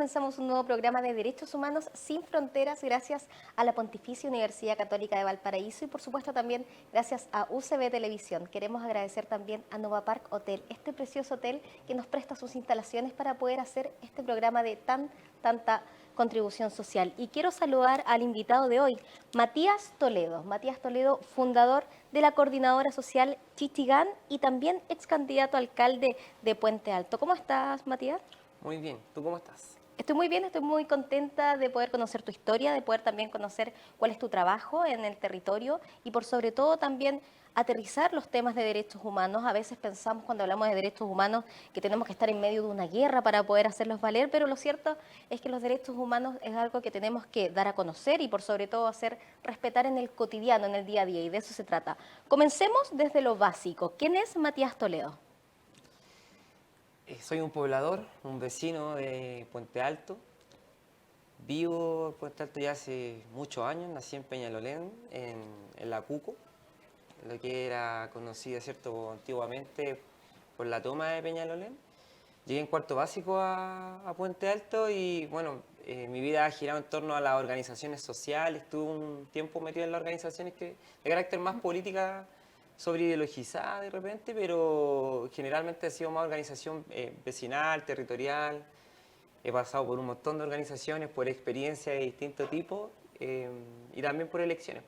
comenzamos un nuevo programa de Derechos Humanos sin Fronteras gracias a la Pontificia Universidad Católica de Valparaíso y por supuesto también gracias a UCB Televisión. Queremos agradecer también a Nova Park Hotel, este precioso hotel que nos presta sus instalaciones para poder hacer este programa de tanta contribución social. Y quiero saludar al invitado de hoy, Matías Toledo. Matías Toledo, fundador de la Coordinadora Social Chichigán y también ex candidato a alcalde de Puente Alto. ¿Cómo estás, Matías? Muy bien, ¿tú cómo estás? Estoy muy bien, estoy muy contenta de poder conocer tu historia, de poder también conocer cuál es tu trabajo en el territorio y por sobre todo también aterrizar los temas de derechos humanos. A veces pensamos cuando hablamos de derechos humanos que tenemos que estar en medio de una guerra para poder hacerlos valer, pero lo cierto es que los derechos humanos es algo que tenemos que dar a conocer y por sobre todo hacer respetar en el cotidiano, en el día a día, y de eso se trata. Comencemos desde lo básico. ¿Quién es Matías Toledo? Soy un poblador, un vecino de Puente Alto. Vivo en Puente Alto ya hace muchos años, nací en Peñalolén, en la Cuco, lo que era conocido, ¿cierto?, antiguamente por la toma de Peñalolén. Llegué en cuarto básico a Puente Alto y bueno, mi vida ha girado en torno a las organizaciones sociales. Estuve un tiempo metido en las organizaciones de carácter más política, sobre ideologizada de repente, pero generalmente ha sido más organización vecinal, territorial. He pasado por un montón de organizaciones, por experiencias de distinto tipo y también por elecciones.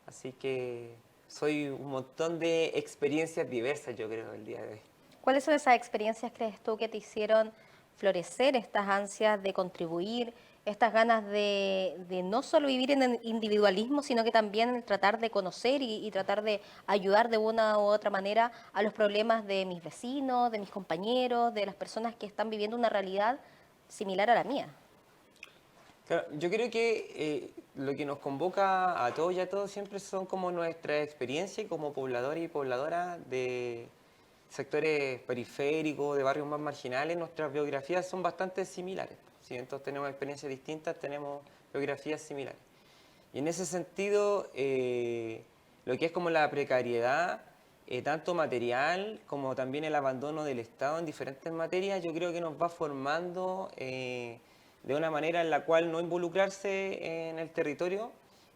Así que soy un montón de experiencias diversas, yo creo, el día de hoy. ¿Cuáles son esas experiencias, crees tú, que te hicieron florecer estas ansias de contribuir, estas ganas de no solo vivir en el individualismo, sino que también en tratar de conocer y tratar de ayudar de una u otra manera a los problemas de mis vecinos, de mis compañeros, de las personas que están viviendo una realidad similar a la mía? Claro, yo creo que lo que nos convoca a todos y a todos siempre son como nuestra experiencia como pobladores y pobladoras de sectores periféricos, de barrios más marginales. Nuestras biografías son bastante similares. Si bien todos tenemos experiencias distintas, tenemos biografías similares. Y en ese sentido, lo que es como la precariedad, tanto material como también el abandono del Estado en diferentes materias, yo creo que nos va formando de una manera en la cual no involucrarse en el territorio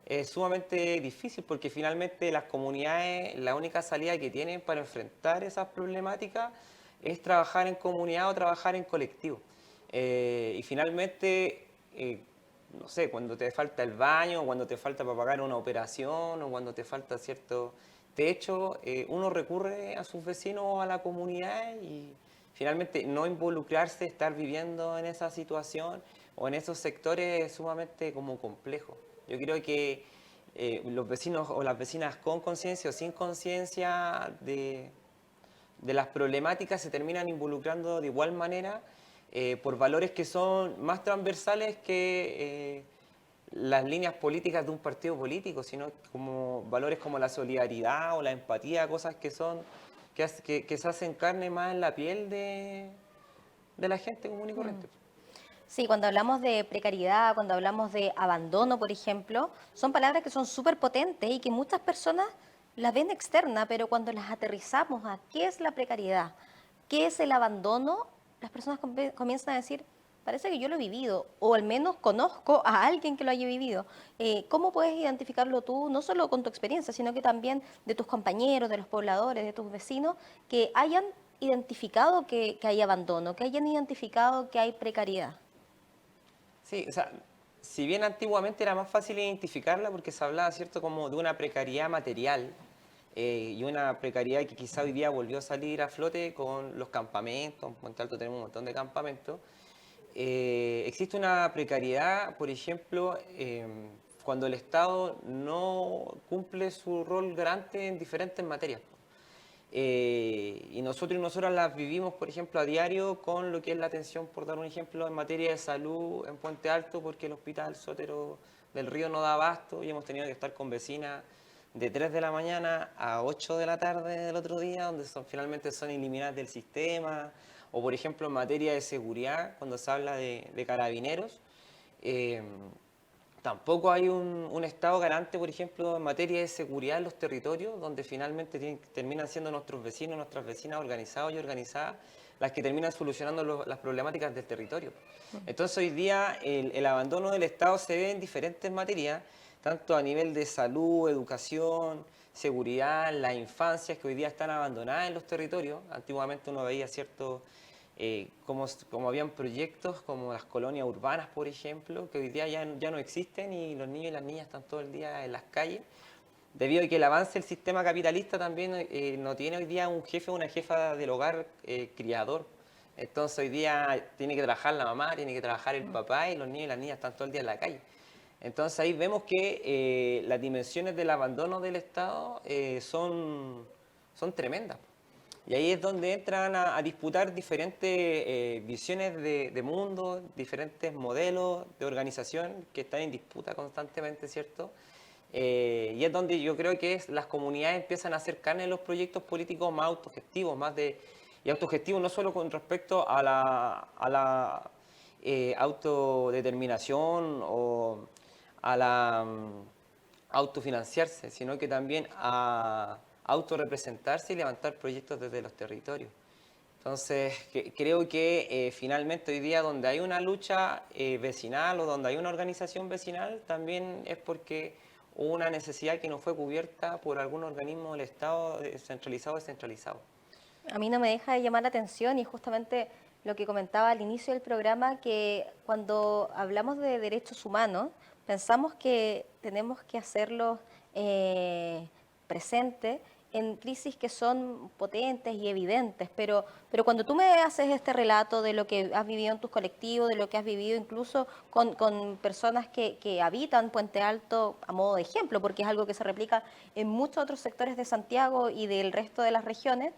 es sumamente difícil porque finalmente las comunidades, la única salida que tienen para enfrentar esas problemáticas es trabajar en comunidad o trabajar en colectivo. Y finalmente, no sé, cuando te falta el baño, cuando te falta para pagar una operación o cuando te falta cierto techo, uno recurre a sus vecinos o a la comunidad y finalmente no involucrarse, estar viviendo en esa situación o en esos sectores es sumamente como complejo. Yo creo que los vecinos o las vecinas con conciencia o sin conciencia de las problemáticas se terminan involucrando de igual manera por valores que son más transversales que las líneas políticas de un partido político, sino como valores como la solidaridad o la empatía, cosas que son que se hacen carne más en la piel de la gente común y corriente. Sí, cuando hablamos de precariedad, cuando hablamos de abandono, por ejemplo, son palabras que son súper potentes y que muchas personas las ven externa, pero cuando las aterrizamos a qué es la precariedad, qué es el abandono, las personas comienzan a decir, parece que yo lo he vivido, o al menos conozco a alguien que lo haya vivido. ¿Cómo puedes identificarlo tú, no solo con tu experiencia, sino que también de tus compañeros, de los pobladores, de tus vecinos, que hayan identificado que hay abandono, que hayan identificado que hay precariedad? Sí, o sea, si bien antiguamente era más fácil identificarla porque se hablaba, ¿cierto?, como de una precariedad material y una precariedad que quizá hoy día volvió a salir a flote con los campamentos. En Puente Alto tenemos un montón de campamentos. Existe una precariedad, por ejemplo, cuando el Estado no cumple su rol garante en diferentes materias. Y nosotros y nosotras las vivimos, por ejemplo, a diario con lo que es la atención, por dar un ejemplo, en materia de salud en Puente Alto, porque el Hospital Sotero del Río no da abasto y hemos tenido que estar con vecinas de 3 de la mañana a 8 de la tarde del otro día, donde finalmente son eliminadas del sistema. O, por ejemplo, en materia de seguridad, cuando se habla de carabineros, eh, tampoco hay un Estado garante, por ejemplo, en materia de seguridad en los territorios, donde finalmente terminan siendo nuestros vecinos, nuestras vecinas organizados y organizadas, las que terminan solucionando las problemáticas del territorio. Entonces hoy día el abandono del Estado se ve en diferentes materias, tanto a nivel de salud, educación, seguridad, las infancias que hoy día están abandonadas en los territorios. Antiguamente uno veía ciertos, como habían proyectos como las colonias urbanas, por ejemplo, que hoy día ya no existen y los niños y las niñas están todo el día en las calles, debido a que el avance del sistema capitalista también no tiene hoy día un jefe o una jefa del hogar criador. Entonces hoy día tiene que trabajar la mamá, tiene que trabajar el papá y los niños y las niñas están todo el día en la calle. Entonces ahí vemos que las dimensiones del abandono del Estado son tremendas. Y ahí es donde entran a disputar diferentes visiones de mundo, diferentes modelos de organización que están en disputa constantemente, ¿cierto? Y es donde yo creo que las comunidades empiezan a hacer carne en los proyectos políticos más autogestivos, y autogestivos no solo con respecto a la autodeterminación o a la autofinanciarse, sino que también a autorrepresentarse y levantar proyectos desde los territorios. Entonces, creo que finalmente hoy día donde hay una lucha vecinal o donde hay una organización vecinal, también es porque hubo una necesidad que no fue cubierta por algún organismo del Estado centralizado o descentralizado. A mí no me deja de llamar la atención y justamente lo que comentaba al inicio del programa, que cuando hablamos de derechos humanos, pensamos que tenemos que hacerlos presentes en crisis que son potentes y evidentes, pero cuando tú me haces este relato de lo que has vivido en tus colectivos, de lo que has vivido incluso con personas que habitan Puente Alto a modo de ejemplo, porque es algo que se replica en muchos otros sectores de Santiago y del resto de las regiones,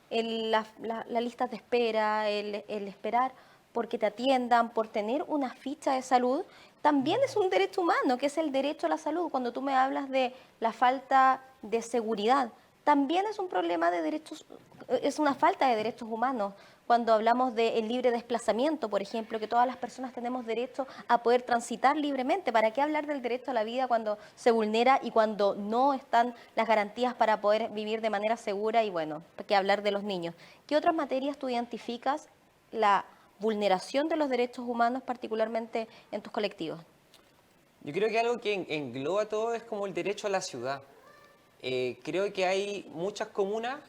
las listas de espera, el esperar porque te atiendan, por tener una ficha de salud, también es un derecho humano, que es el derecho a la salud. Cuando tú me hablas de la falta de seguridad, también es un problema de derechos, es una falta de derechos humanos. Cuando hablamos del libre desplazamiento, por ejemplo, que todas las personas tenemos derecho a poder transitar libremente. ¿Para qué hablar del derecho a la vida cuando se vulnera y cuando no están las garantías para poder vivir de manera segura? Y bueno, ¿para qué hablar de los niños? ¿Qué otras materias tú identificas la vulneración de los derechos humanos, particularmente en tus colectivos? Yo creo que algo que engloba todo es como el derecho a la ciudad. Creo que hay muchas comunas,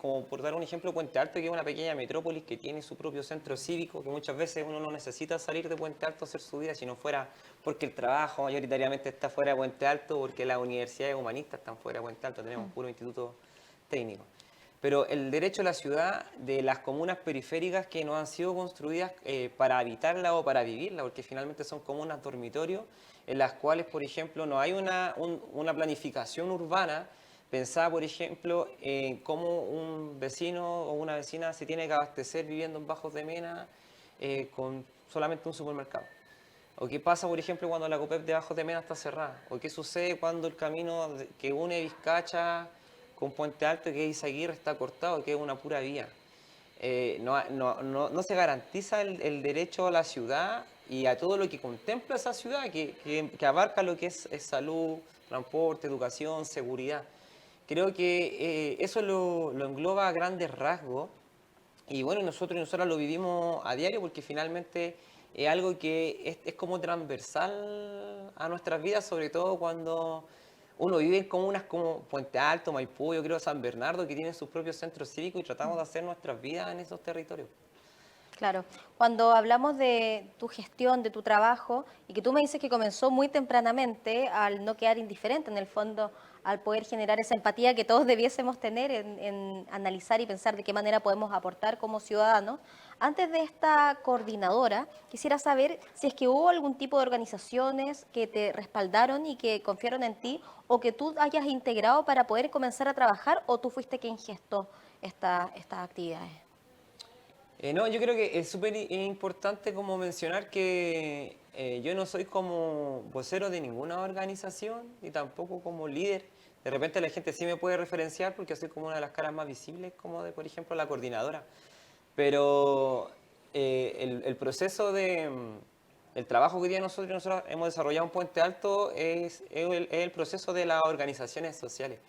como por dar un ejemplo, Puente Alto, que es una pequeña metrópolis que tiene su propio centro cívico, que muchas veces uno no necesita salir de Puente Alto a hacer su vida, si no fuera porque el trabajo mayoritariamente está fuera de Puente Alto, porque las universidades humanistas están fuera de Puente Alto, tenemos puro instituto técnico. Pero el derecho a la ciudad de las comunas periféricas que no han sido construidas para habitarla o para vivirla, porque finalmente son comunas dormitorios en las cuales, por ejemplo, no hay una planificación urbana pensada, por ejemplo, en cómo un vecino o una vecina se tiene que abastecer viviendo en Bajos de Mena con solamente un supermercado. O qué pasa, por ejemplo, cuando la COPEP de Bajos de Mena está cerrada. O qué sucede cuando el camino que une Vizcacha con Puente Alto, que es Izaguirre, está cortado, que es una pura vía. No se garantiza el derecho a la ciudad y a todo lo que contempla esa ciudad, que abarca lo que es salud, transporte, educación, seguridad. Creo que eso lo engloba a grandes rasgos y bueno, nosotros y nosotras lo vivimos a diario porque finalmente es algo que es como transversal a nuestras vidas, sobre todo cuando uno vive en comunas como Puente Alto, Maipú, yo creo San Bernardo, que tienen sus propios centros cívicos y tratamos de hacer nuestras vidas en esos territorios. Claro, cuando hablamos de tu gestión, de tu trabajo, y que tú me dices que comenzó muy tempranamente al no quedar indiferente, en el fondo, al poder generar esa empatía que todos debiésemos tener en analizar y pensar de qué manera podemos aportar como ciudadanos. Antes de esta coordinadora, quisiera saber si es que hubo algún tipo de organizaciones que te respaldaron y que confiaron en ti, o que tú hayas integrado para poder comenzar a trabajar, o tú fuiste quien gestó estas actividades. No, yo creo que es súper importante como mencionar que yo no soy como vocero de ninguna organización y tampoco como líder. De repente la gente sí me puede referenciar porque soy como una de las caras más visibles, como de, por ejemplo, la coordinadora. Pero el proceso el trabajo que hoy día nosotros hemos desarrollado en Puente Alto es el proceso de las organizaciones sociales.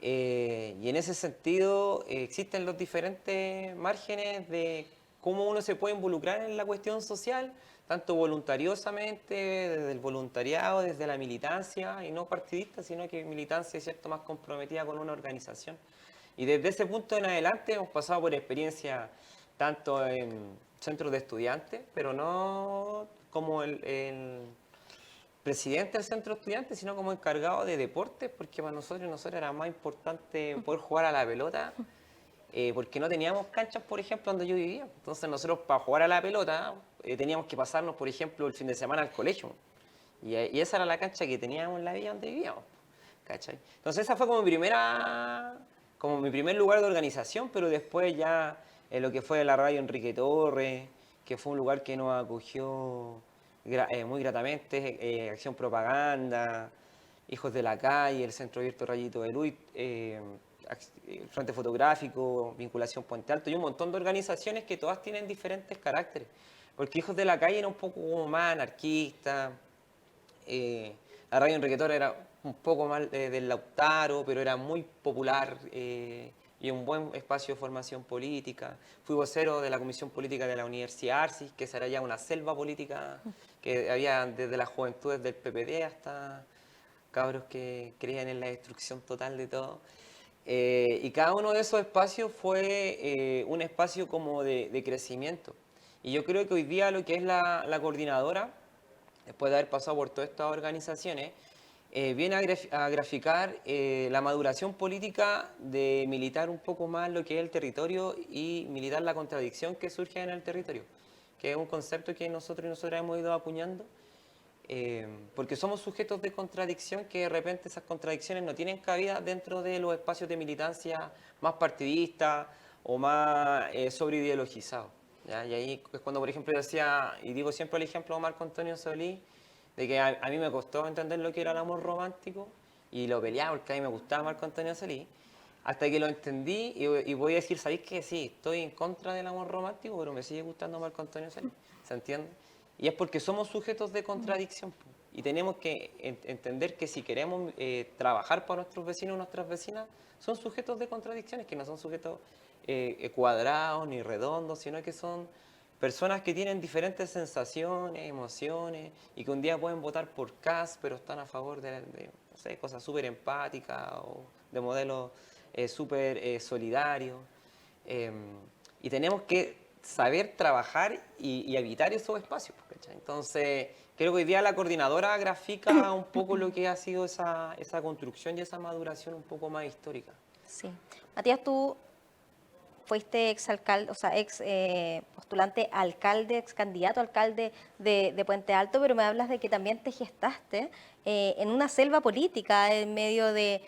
Y en ese sentido existen los diferentes márgenes de cómo uno se puede involucrar en la cuestión social, tanto voluntariosamente, desde el voluntariado, desde la militancia, y no partidista, sino que militancia, ¿cierto?, más comprometida con una organización. Y desde ese punto en adelante hemos pasado por experiencias tanto en centros de estudiantes, pero no como el presidente del centro de estudiantes, sino como encargado de deportes, porque para nosotros era más importante poder jugar a la pelota, porque no teníamos canchas, por ejemplo, donde yo vivía. Entonces nosotros para jugar a la pelota teníamos que pasarnos, por ejemplo, el fin de semana al colegio. Y esa era la cancha que teníamos en la villa donde vivíamos. ¿Cachai? Entonces esa fue como mi primer lugar de organización, pero después ya en lo que fue la radio Enrique Torres, que fue un lugar que nos acogió muy gratamente, Acción Propaganda, Hijos de la Calle, el Centro Abierto Rayito de Luz, el Frente Fotográfico, Vinculación Puente Alto y un montón de organizaciones que todas tienen diferentes caracteres. Porque Hijos de la Calle era un poco como más anarquista, la radio Enrique Torres era un poco más del Lautaro, pero era muy popular y un buen espacio de formación política. Fui vocero de la Comisión Política de la Universidad Arcis, que era ya una selva política que había desde las juventudes del PPD hasta cabros que creían en la destrucción total de todo. Y cada uno de esos espacios fue un espacio como de crecimiento. Y yo creo que hoy día lo que es la coordinadora, después de haber pasado por todas estas organizaciones, viene a graficar la maduración política de militar un poco más lo que es el territorio y militar la contradicción que surge en el territorio, que es un concepto que nosotros y nosotras hemos ido acuñando, porque somos sujetos de contradicción que de repente esas contradicciones no tienen cabida dentro de los espacios de militancia más partidistas o más sobreideologizados. ¿Ya? Y ahí es cuando, por ejemplo, yo decía, y digo siempre el ejemplo de Marco Antonio Solís, de que a mí me costó entender lo que era el amor romántico y lo peleaba porque a mí me gustaba Marco Antonio Solís, hasta que lo entendí y voy a decir, ¿sabéis que sí? Estoy en contra del amor romántico, pero me sigue gustando Marco Antonio Solís, ¿se entiende? Y es porque somos sujetos de contradicción y tenemos que entender que si queremos trabajar para nuestros vecinos o nuestras vecinas, son sujetos de contradicciones, que no son sujetos cuadrados ni redondos, sino que son personas que tienen diferentes sensaciones, emociones, y que un día pueden votar por Kast, pero están a favor de no sé, cosas súper empáticas o de modelos súper solidarios. Y tenemos que saber trabajar y habitar esos espacios. ¿Cachai? Entonces, creo que hoy día la coordinadora grafica un poco lo que ha sido esa construcción y esa maduración un poco más histórica. Sí. Matías, tú fuiste ex alcalde, o sea, ex postulante a alcalde, ex candidato a alcalde de Puente Alto, pero me hablas de que también te gestaste en una selva política en medio de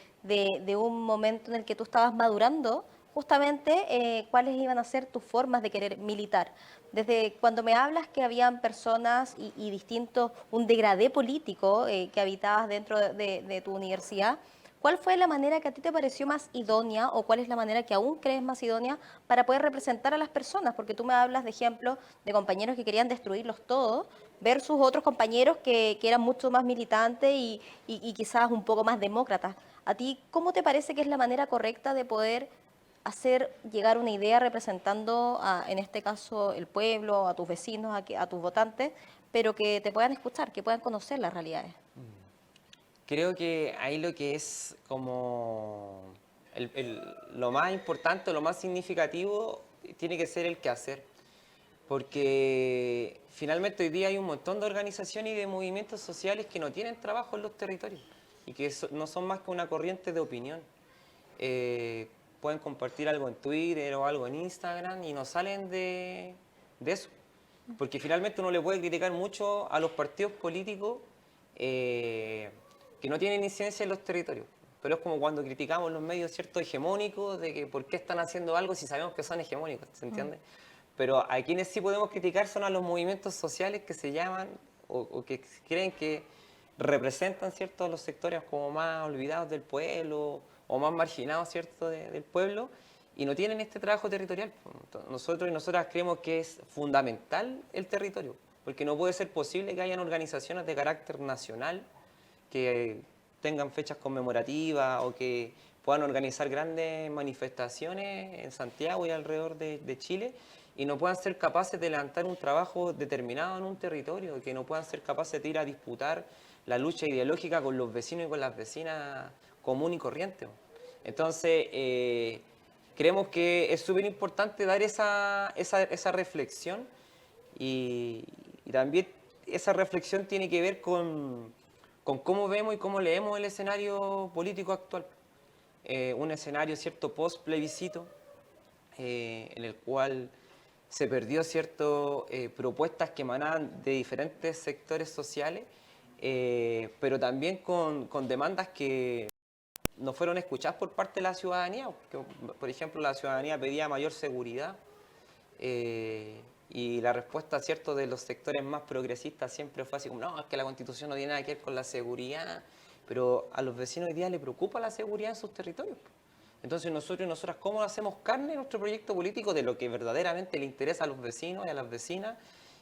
un momento en el que tú estabas madurando justamente cuáles iban a ser tus formas de querer militar. Desde cuando me hablas que habían personas y distintos, un degradé político que habitabas dentro de tu universidad, ¿cuál fue la manera que a ti te pareció más idónea o cuál es la manera que aún crees más idónea para poder representar a las personas? Porque tú me hablas de ejemplos de compañeros que querían destruirlos todos versus otros compañeros que eran mucho más militantes y quizás un poco más demócratas. ¿A ti cómo te parece que es la manera correcta de poder hacer llegar una idea representando, en este caso, el pueblo, a tus vecinos, a tus votantes, pero que te puedan escuchar, que puedan conocer las realidades? Creo que ahí lo que es como lo más importante, lo más significativo, tiene que ser el quehacer. Porque finalmente hoy día hay un montón de organizaciones y de movimientos sociales que no tienen trabajo en los territorios y que no son más que una corriente de opinión. Pueden compartir algo en Twitter o algo en Instagram y no salen de eso. Porque finalmente uno le puede criticar mucho a los partidos políticos que no tienen incidencia en los territorios. Pero es como cuando criticamos los medios ciertos hegemónicos de que por qué están haciendo algo si sabemos que son hegemónicos, ¿se entiende? Pero a quienes sí podemos criticar son a los movimientos sociales que se llaman o que creen que representan ciertos los sectores como más olvidados del pueblo o más marginados cierto del pueblo y no tienen este trabajo territorial. Nosotros y nosotras creemos que es fundamental el territorio, porque no puede ser posible que hayan organizaciones de carácter nacional que tengan fechas conmemorativas o que puedan organizar grandes manifestaciones en Santiago y alrededor de Chile y no puedan ser capaces de levantar un trabajo determinado en un territorio, que no puedan ser capaces de ir a disputar la lucha ideológica con los vecinos y con las vecinas común y corriente. Entonces, creemos que es súper importante dar esa reflexión y también esa reflexión tiene que ver con cómo vemos y cómo leemos el escenario político actual. Un escenario, cierto, post-plebiscito, en el cual se perdió, cierto, propuestas que emanaban de diferentes sectores sociales, pero también con demandas que no fueron escuchadas por parte de la ciudadanía. Por ejemplo, la ciudadanía pedía mayor seguridad, y la respuesta, cierto, de los sectores más progresistas siempre fue así como, no, es que la Constitución no tiene nada que ver con la seguridad, pero a los vecinos hoy día les preocupa la seguridad en sus territorios. Entonces nosotros y nosotras, ¿cómo hacemos carne en nuestro proyecto político de lo que verdaderamente le interesa a los vecinos y a las vecinas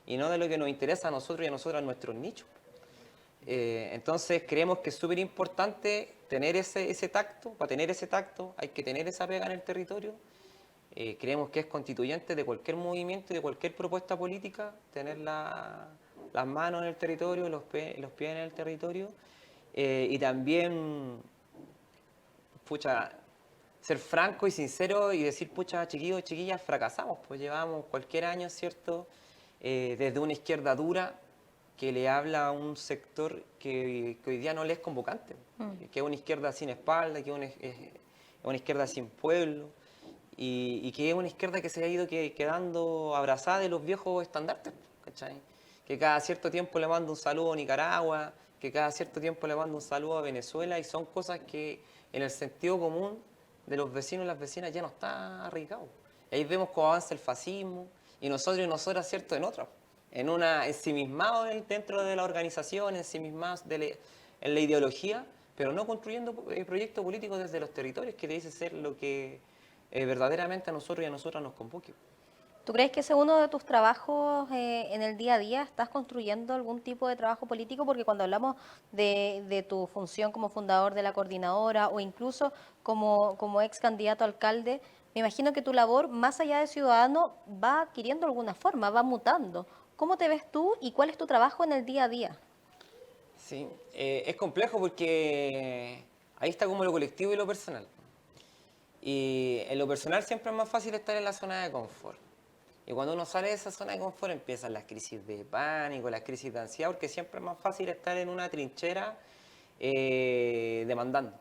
y no de lo que nos interesa a nosotros y a nosotras en nuestros nichos? Entonces creemos que es súper importante tener ese tacto. Para tener ese tacto hay que tener esa pega en el territorio. Creemos que es constituyente de cualquier movimiento y de cualquier propuesta política tener las manos en el territorio, los pies en el territorio, y también, pucha, ser franco y sincero y decir, pucha, chiquillos, chiquillas, fracasamos, pues llevamos cualquier año, ¿cierto? Desde una izquierda dura que le habla a un sector que hoy día no le es convocante, que es una izquierda sin espalda, que es una izquierda sin pueblo, y que es una izquierda que se ha ido quedando abrazada de los viejos estandartes, ¿cachai? Que cada cierto tiempo le manda un saludo a Nicaragua, que cada cierto tiempo le manda un saludo a Venezuela, y son cosas que en el sentido común de los vecinos y las vecinas ya no está arraigado. Y ahí vemos cómo avanza el fascismo, y nosotros y nosotras, ¿cierto?, en otra, ensimismados dentro de la organización, ensimismados en la ideología, pero no construyendo proyectos políticos desde los territorios, que debe ser lo que verdaderamente a nosotros y a nosotras nos convoque. ¿Tú crees que ese es uno de tus trabajos en el día a día? ¿Estás construyendo algún tipo de trabajo político? Porque cuando hablamos de tu función como fundador de la coordinadora o incluso como ex candidato a alcalde, me imagino que tu labor, más allá de ciudadano, va adquiriendo alguna forma, va mutando. ¿Cómo te ves tú y cuál es tu trabajo en el día a día? Sí, es complejo porque ahí está como lo colectivo y lo personal. Y en lo personal siempre es más fácil estar en la zona de confort. Y cuando uno sale de esa zona de confort empiezan las crisis de pánico, las crisis de ansiedad, porque siempre es más fácil estar en una trinchera demandando.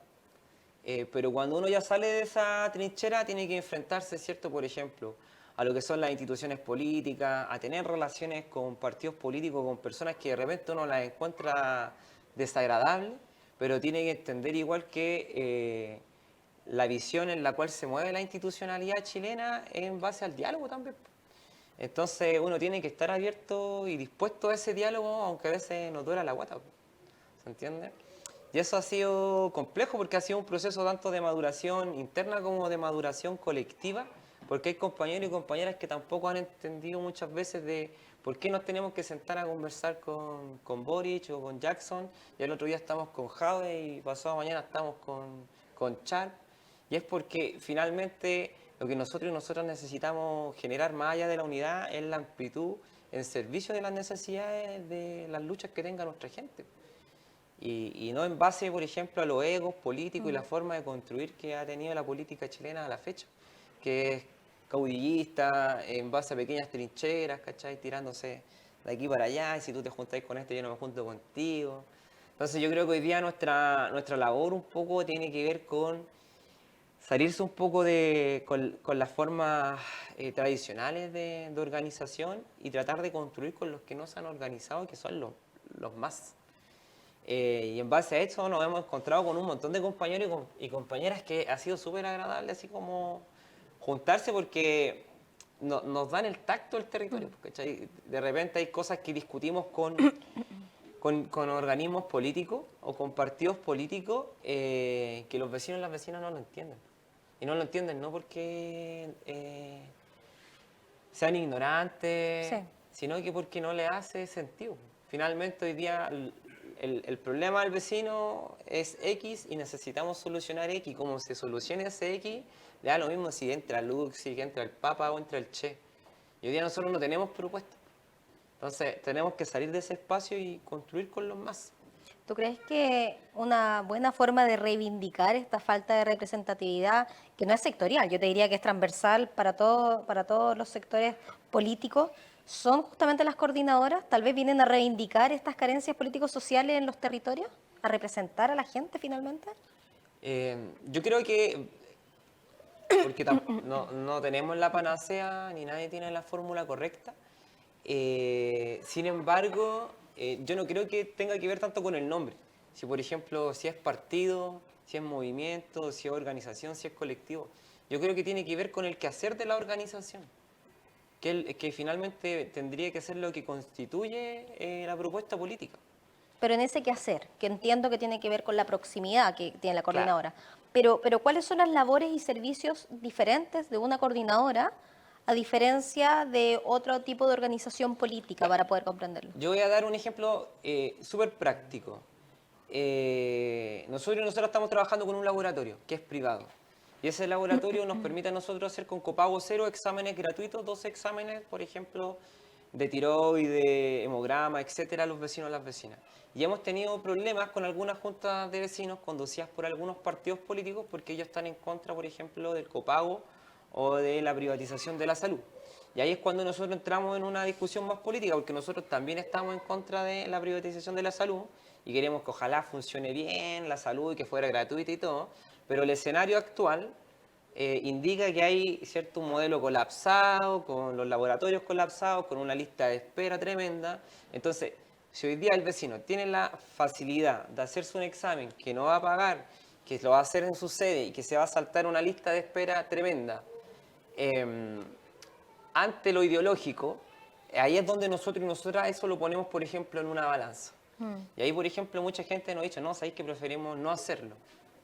Pero cuando uno ya sale de esa trinchera tiene que enfrentarse, ¿cierto? Por ejemplo, a lo que son las instituciones políticas, a tener relaciones con partidos políticos, con personas que de repente uno las encuentra desagradables, pero tiene que entender igual que la visión en la cual se mueve la institucionalidad chilena es en base al diálogo también. Entonces uno tiene que estar abierto y dispuesto a ese diálogo, aunque a veces nos duela la guata, ¿se entiende? Y eso ha sido complejo porque ha sido un proceso tanto de maduración interna como de maduración colectiva, porque hay compañeros y compañeras que tampoco han entendido muchas veces de por qué nos tenemos que sentar a conversar con Boric o con Jackson, y el otro día estamos con Jade y pasado mañana estamos con Char, y es porque finalmente lo que nosotros y nosotras necesitamos generar más allá de la unidad es la amplitud en servicio de las necesidades de las luchas que tenga nuestra gente. Y no en base, por ejemplo, a los egos políticos y la forma de construir que ha tenido la política chilena a la fecha, que es caudillista, en base a pequeñas trincheras, ¿cachai? Tirándose de aquí para allá, y si tú te juntáis con este, yo no me junto contigo. Entonces yo creo que hoy día nuestra labor un poco tiene que ver con salirse un poco con las formas tradicionales de organización y tratar de construir con los que no se han organizado, que son los más. Y en base a eso nos hemos encontrado con un montón de compañeros y compañeras que ha sido súper agradable así como juntarse porque nos dan el tacto del territorio, ¿cachai? De repente hay cosas que discutimos con organismos políticos o con partidos políticos que los vecinos y las vecinas no lo entienden. Y no lo entienden no porque sean ignorantes, Sí. sino que porque no le hace sentido. Finalmente hoy día el problema del vecino es X y necesitamos solucionar X. Como se solucione ese X, le da lo mismo si entra Luxi, que entra el Papa o entra el Che. Y hoy día nosotros no tenemos propuestas. Entonces tenemos que salir de ese espacio y construir con los más. ¿Tú crees que una buena forma de reivindicar esta falta de representatividad, que no es sectorial, yo te diría que es transversal para todos los sectores políticos, son justamente las coordinadoras? Tal vez vienen a reivindicar estas carencias políticos sociales en los territorios, a representar a la gente finalmente. Yo creo que, porque no tenemos la panacea, ni nadie tiene la fórmula correcta. Sin embargo, yo no creo que tenga que ver tanto con el nombre. Si, por ejemplo, si es partido, si es movimiento, si es organización, si es colectivo. Yo creo que tiene que ver con el quehacer de la organización, que finalmente tendría que ser lo que constituye la propuesta política. Pero en ese quehacer, que entiendo que tiene que ver con la proximidad que tiene la Claro. coordinadora, pero ¿cuáles son las labores y servicios diferentes de una coordinadora a diferencia de otro tipo de organización política para poder comprenderlo? Yo voy a dar un ejemplo súper práctico. Nosotros estamos trabajando con un laboratorio que es privado. Y ese laboratorio nos permite a nosotros hacer con copago cero exámenes gratuitos, 12 exámenes, por ejemplo, de tiroides, hemograma, etcétera, a los vecinos y las vecinas. Y hemos tenido problemas con algunas juntas de vecinos conducidas por algunos partidos políticos porque ellos están en contra, por ejemplo, del copago o de la privatización de la salud. Y ahí es cuando nosotros entramos en una discusión más política, porque nosotros también estamos en contra de la privatización de la salud y queremos que ojalá funcione bien la salud y que fuera gratuita y todo, pero el escenario actual indica que hay cierto un modelo colapsado, con los laboratorios colapsados, con una lista de espera tremenda. Entonces, si hoy día el vecino tiene la facilidad de hacerse un examen que no va a pagar, que lo va a hacer en su sede y que se va a saltar una lista de espera tremenda, ante lo ideológico, ahí es donde nosotros y nosotras eso lo ponemos, por ejemplo, en una balanza. Y ahí, por ejemplo, mucha gente nos ha dicho, no, sabéis que preferimos no hacerlo,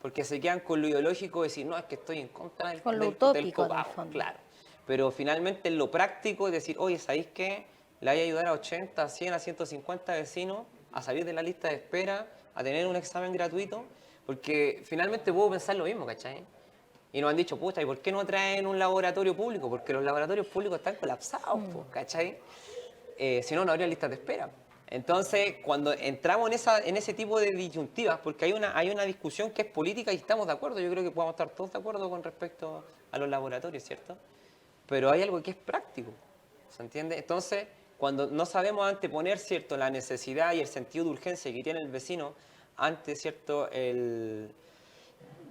porque se quedan con lo ideológico de decir, no, es que estoy en contra Con lo del utópico, en el copago, fondo. claro. Pero finalmente en lo práctico es decir, oye, ¿sabéis que le voy a ayudar a 80, a 100, a 150 vecinos a salir de la lista de espera, a tener un examen gratuito? Porque finalmente puedo pensar lo mismo, ¿cachai? Y nos han dicho, pucha, ¿y por qué no traen un laboratorio público? Porque los laboratorios públicos están colapsados, ¿cachai? Si no, no habría listas de espera. Entonces, cuando entramos en ese tipo de disyuntivas, porque hay una discusión que es política y estamos de acuerdo, yo creo que podemos estar todos de acuerdo con respecto a los laboratorios, ¿cierto? Pero hay algo que es práctico, ¿se entiende? Entonces, cuando no sabemos anteponer, ¿cierto?, la necesidad y el sentido de urgencia que tiene el vecino ante, ¿cierto?,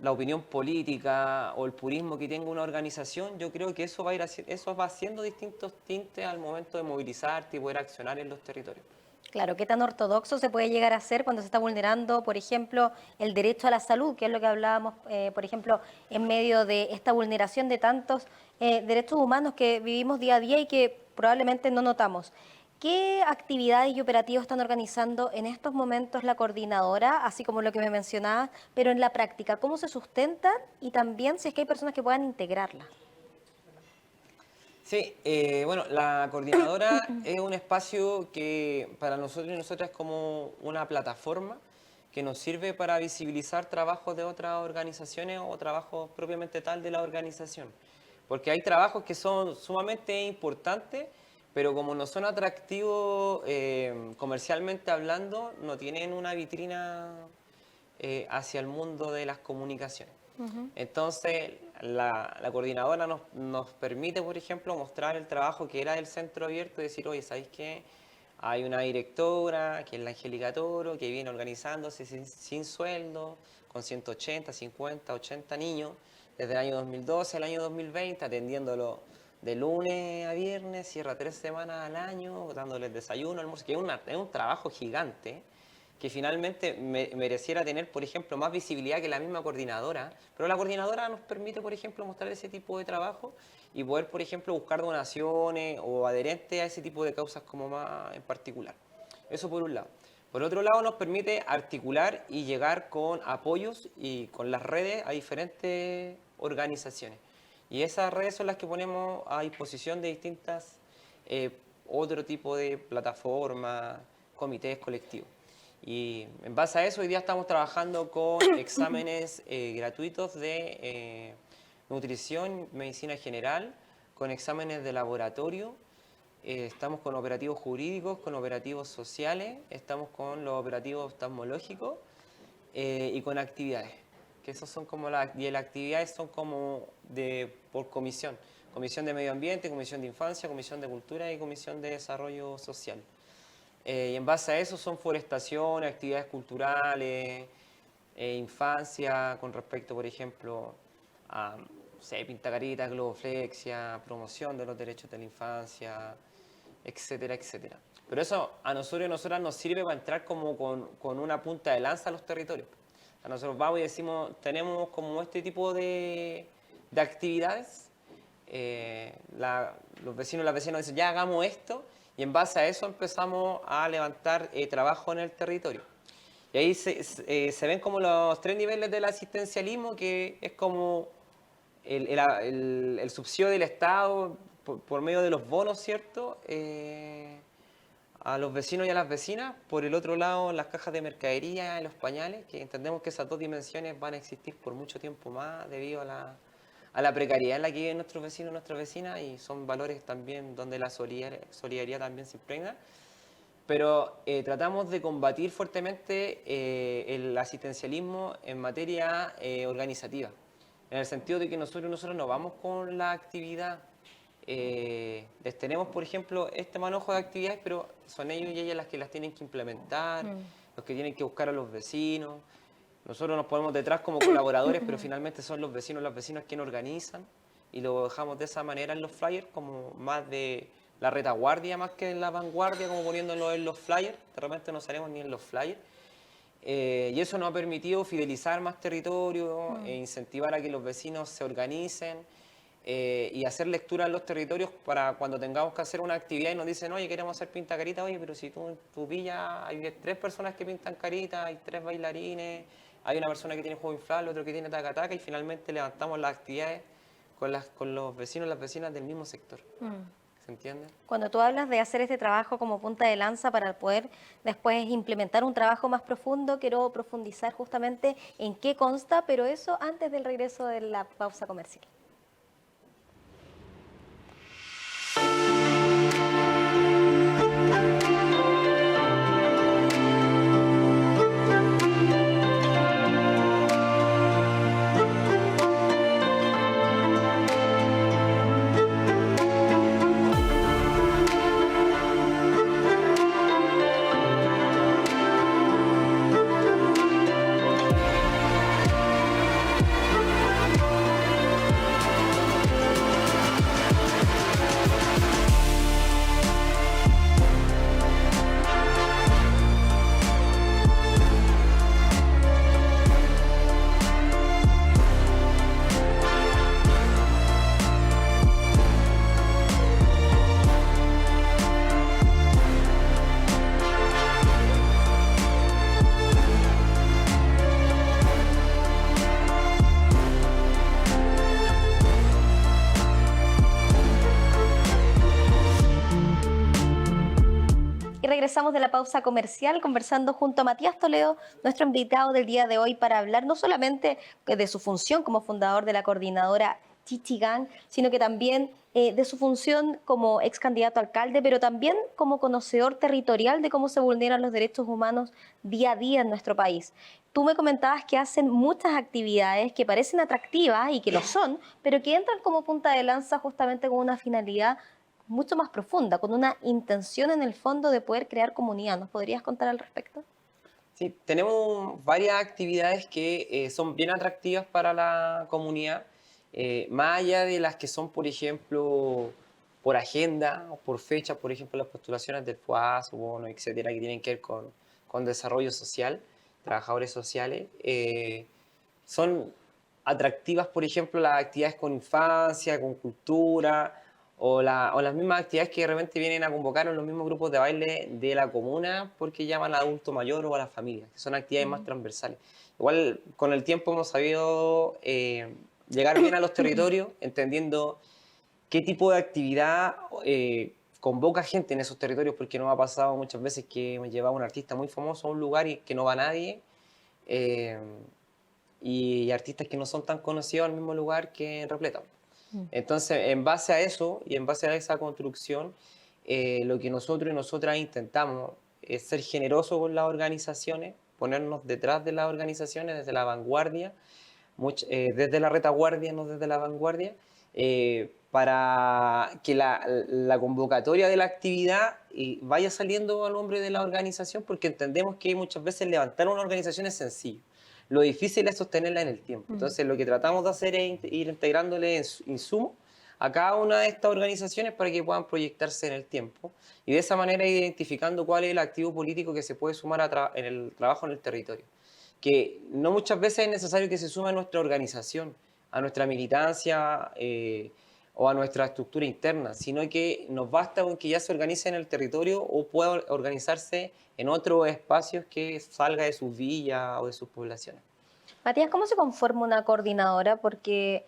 la opinión política o el purismo que tenga una organización, yo creo que eso eso va haciendo distintos tintes al momento de movilizarte y poder accionar en los territorios. Claro, ¿qué tan ortodoxo se puede llegar a ser cuando se está vulnerando, por ejemplo, el derecho a la salud, que es lo que hablábamos, por ejemplo, en medio de esta vulneración de tantos derechos humanos que vivimos día a día y que probablemente no notamos? ¿Qué actividades y operativos están organizando en estos momentos la coordinadora, así como lo que me mencionabas, pero en la práctica? ¿Cómo se sustentan? Y también si es que hay personas que puedan integrarla. Sí, bueno, la coordinadora es un espacio que para nosotros y nosotras es como una plataforma que nos sirve para visibilizar trabajos de otras organizaciones o trabajos propiamente tal de la organización. Porque hay trabajos que son sumamente importantes, pero como no son atractivos comercialmente hablando, no tienen una vitrina hacia el mundo de las comunicaciones. Entonces, la coordinadora nos permite, por ejemplo, mostrar el trabajo que era del centro abierto y decir, oye, ¿sabéis qué? Hay una directora, que es la Angélica Toro, que viene organizándose sin sueldo, con 180, 50, 80 niños, desde el año 2012 al año 2020, atendiéndolo de lunes a viernes, cierra 3 semanas al año, dándoles desayuno, almuerzo, que es un trabajo gigante que finalmente mereciera tener, por ejemplo, más visibilidad que la misma coordinadora, pero la coordinadora nos permite, por ejemplo, mostrar ese tipo de trabajo y poder, por ejemplo, buscar donaciones o adherentes a ese tipo de causas como más en particular. Eso por un lado. Por otro lado, nos permite articular y llegar con apoyos y con las redes a diferentes organizaciones. Y esas redes son las que ponemos a disposición de distintas otro tipo de plataformas, comités colectivos. Y en base a eso, hoy día estamos trabajando con exámenes gratuitos de nutrición, medicina general, con exámenes de laboratorio. Estamos con operativos jurídicos, con operativos sociales, estamos con los operativos oftalmológicos y con actividades. Que esos son como y las actividades son como por comisión. Comisión de Medio Ambiente, Comisión de Infancia, Comisión de Cultura y Comisión de Desarrollo Social. Y en base a eso son forestación, actividades culturales, infancia, con respecto, por ejemplo, a pintacarita, globoflexia, promoción de los derechos de la infancia, etcétera, etcétera. Pero eso a nosotros y a nosotras nos sirve para entrar como con una punta de lanza a los territorios. A nosotros vamos y decimos, tenemos como este tipo de actividades, los vecinos y las vecinas dicen, ya hagamos esto, y en base a eso empezamos a levantar trabajo en el territorio. Y ahí se ven como los 3 niveles del asistencialismo, que es como el subsidio del Estado por medio de los bonos, ¿cierto? A los vecinos y a las vecinas. Por el otro lado, las cajas de mercadería y los pañales, que entendemos que esas 2 dimensiones van a existir por mucho tiempo más debido a la precariedad en la que viven nuestros vecinos y nuestras vecinas, y son valores también donde la solidaridad también se impregna. Pero tratamos de combatir fuertemente el asistencialismo en materia organizativa, en el sentido de que nosotros no vamos con la actividad. Les tenemos, por ejemplo, este manojo de actividades, pero son ellos y ellas las que las tienen que implementar, los que tienen que buscar a los vecinos. Nosotros nos ponemos detrás como colaboradores, pero finalmente son los vecinos y las vecinas quienes organizan, y lo dejamos de esa manera en los flyers, como más de la retaguardia más que en la vanguardia, como poniéndolo en los flyers. De repente no salimos ni en los flyers. Y eso nos ha permitido fidelizar más territorio, incentivar a que los vecinos se organicen y hacer lectura en los territorios para cuando tengamos que hacer una actividad y nos dicen, oye, queremos hacer pinta carita, oye, pero si tú en tu villa hay 3 personas que pintan carita, hay 3 bailarines, hay una persona que tiene juego inflable, otro que tiene taca-taca, y finalmente levantamos las actividades con los vecinos y las vecinas del mismo sector. ¿Se entiende? Cuando tú hablas de hacer este trabajo como punta de lanza para poder después implementar un trabajo más profundo, quiero profundizar justamente en qué consta, pero eso antes del regreso de la pausa comercial. Regresamos de la pausa comercial conversando junto a Matías Toledo, nuestro invitado del día de hoy, para hablar no solamente de su función como fundador de la coordinadora Chichigán, sino que también de su función como ex candidato a alcalde, pero también como conocedor territorial de cómo se vulneran los derechos humanos día a día en nuestro país. Tú me comentabas que hacen muchas actividades que parecen atractivas y que lo son, pero que entran como punta de lanza justamente con una finalidad mucho más profunda, con una intención en el fondo de poder crear comunidad. ¿Nos podrías contar al respecto? Sí, tenemos varias actividades que son bien atractivas para la comunidad, más allá de las que son, por ejemplo, por agenda o por fecha, por ejemplo, las postulaciones del FUAS, bono, etcétera, que tienen que ver con desarrollo social, trabajadores sociales. Son atractivas, por ejemplo, las actividades con infancia, con cultura, o las mismas actividades que de repente vienen a convocar en los mismos grupos de baile de la comuna porque llaman al adulto mayor o a la familia, que son actividades más transversales. Igual con el tiempo hemos sabido llegar bien a los territorios, entendiendo qué tipo de actividad convoca gente en esos territorios, porque nos ha pasado muchas veces que hemos llevado a un artista muy famoso a un lugar y que no va nadie, eh, y artistas que no son tan conocidos al mismo lugar que en Repleta. Mm. Entonces, en base a eso y en base a esa construcción, lo que nosotros y nosotras intentamos es ser generosos con las organizaciones, ponernos detrás de las organizaciones desde la vanguardia, desde la retaguardia, no desde la vanguardia, para que la convocatoria de la actividad vaya saliendo al nombre de la organización, porque entendemos que muchas veces levantar una organización es sencillo. Lo difícil es sostenerla en el tiempo. Entonces, lo que tratamos de hacer es ir integrándole insumos a cada una de estas organizaciones para que puedan proyectarse en el tiempo y de esa manera ir identificando cuál es el activo político que se puede sumar en el trabajo en el territorio. Que no muchas veces es necesario que se sume a nuestra organización, a nuestra militancia o a nuestra estructura interna, sino que nos basta con que ya se organice en el territorio o pueda organizarse en otros espacios que salga de sus villas o de sus poblaciones. Matías, ¿cómo se conforma una coordinadora? Porque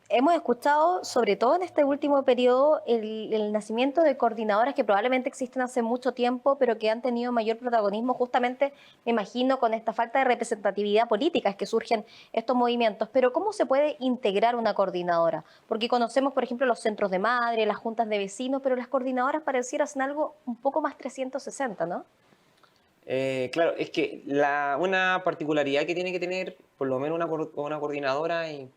hemos escuchado, sobre todo en este último periodo, el nacimiento de coordinadoras que probablemente existen hace mucho tiempo, pero que han tenido mayor protagonismo justamente, me imagino, con esta falta de representatividad política es que surgen estos movimientos. Pero ¿cómo se puede integrar una coordinadora? Porque conocemos, por ejemplo, los centros de madre, las juntas de vecinos, pero las coordinadoras parecieran ser algo un poco más 360, ¿no? Claro, es que una particularidad que tiene que tener por lo menos una coordinadora y